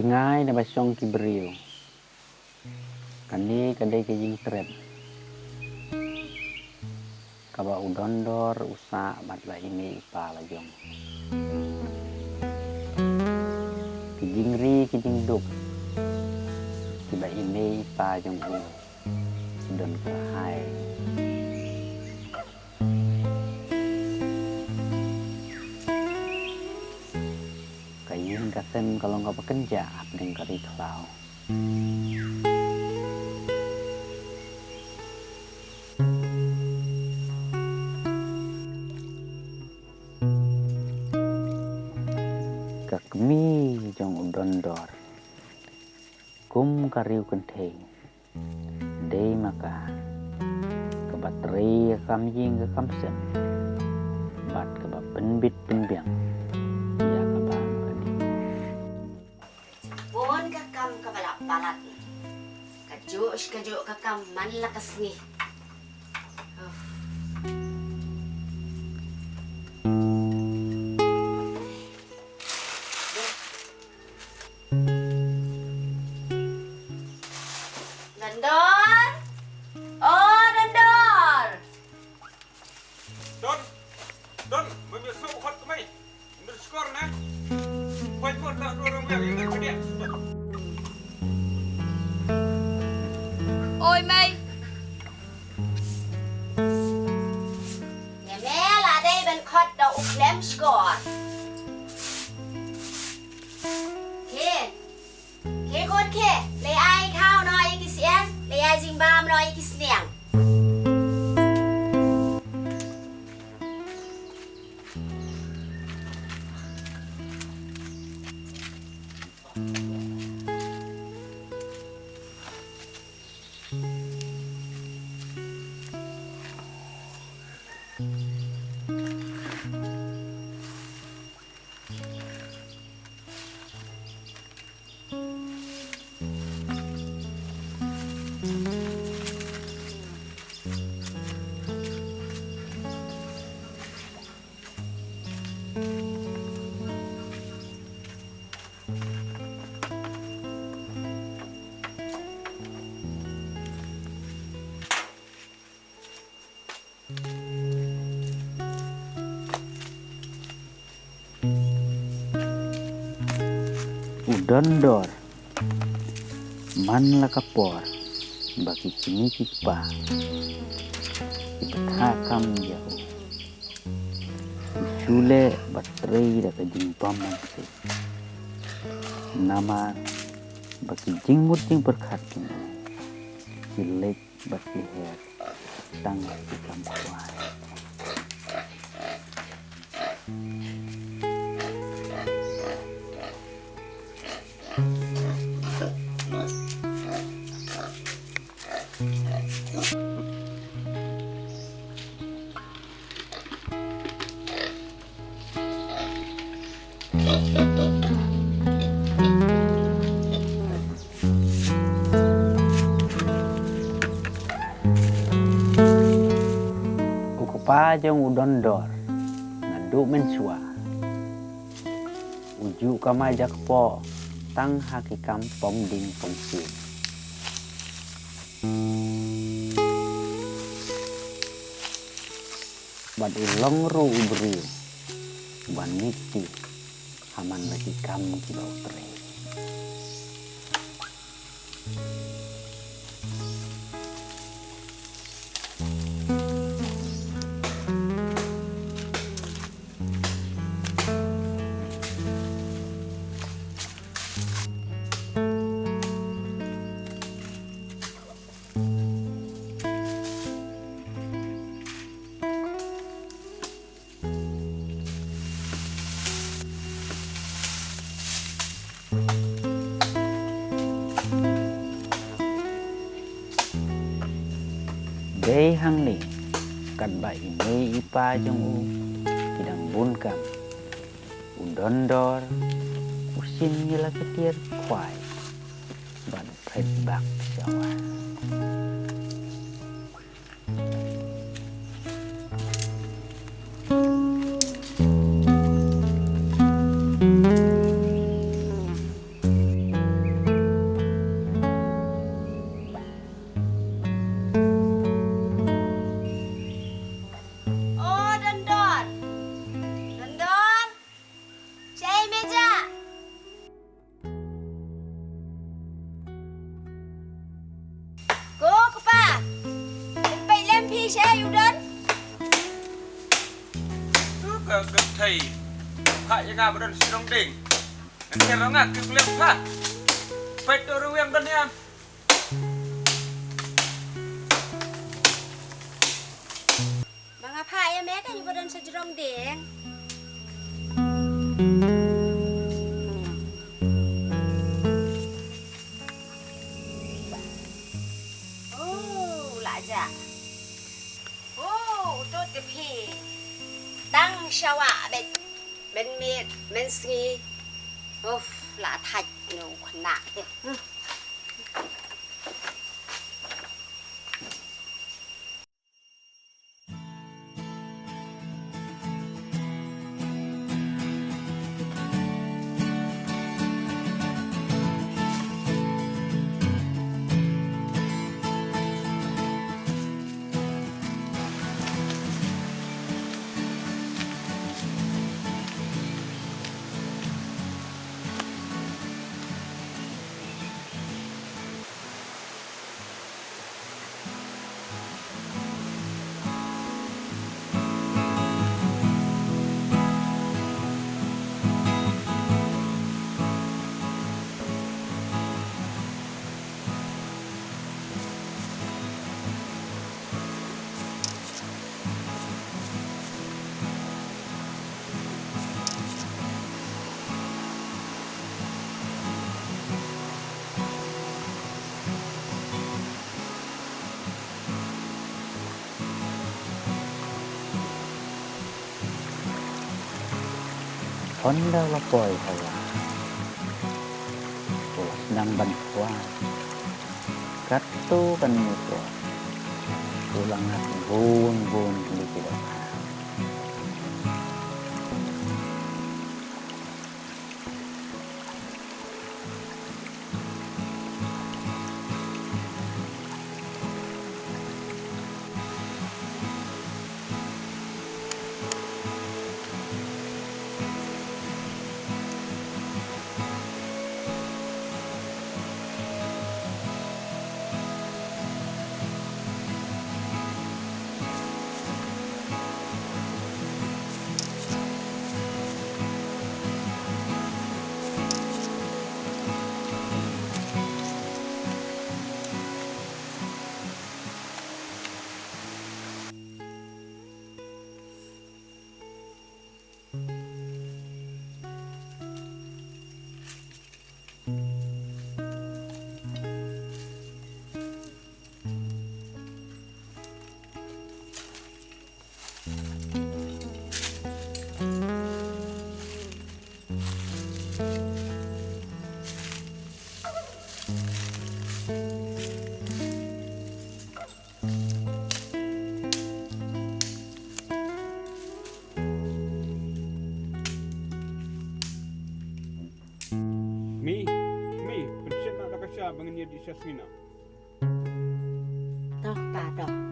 Jengai na basong kibriyo. Kani kadai kejing tret. Kaba udondor usa matla ini ipa lajong. Kijing ri kijing duk. Tiba ini ipa jong u. Sidon kerahai. Kayin kasen kalau nggak bekerja, abdeng kari kelau. Kakmi jong udondor. Kum kariu kenteng. Dei maka. Kebateri kam ying ke kamsen. Bat keba penbit penbiang. Ya kabang kadi. Pon kakam kabalak palat. Kajuk kakam manlakas ni. Dandor! Oh, Dandor! Don, menyusul hot kemai. Berskor nak. Poin pun tak dua orang yang ingin dia. Ôi mày, Nhà mẹ là đây bên khót đậu lém skor. Kê con kê, lấy ai khao nói cái xiên, lấy ai dinh bam nói cái xiên. Udondor. Man lakapor. Bagi kini kipa. Hakam jauh. Usule baterai dah kejing pamangsi. Nama bagi jingmut jing berkhatin. Jelek bagi her. Tanggal di kampuan. Pajang udondor ngaduk mensua uju kamajak po tang hakikam pomding pomsi bad ulong ru ubri baniti haman hakikam kibau tere. Dei hang ni kan ba ini ipa jong u kidang bunkam udondor usin ngila ketir kwai ban phet bak jawa. Sampai lempi saya Udon. Tu ke thầy. Pak yang ngapa dan sidong ding. Nanti orang ngak ke kuliah pak. Pet orang yang dan ya. Bang apa ya mereka di badan sejerong deng. Oh, laja. Oh, tu tepi. Tang syawa ben mit men sgi. Oh, la thạch no khna te. Honda lapoi hawa. Pulas nang bantuan. Katu kan mutu. Pulang hati bun di tidak. Mi, pensiun nak dah kasih abang ni di Syasmina. Toh, pa toh.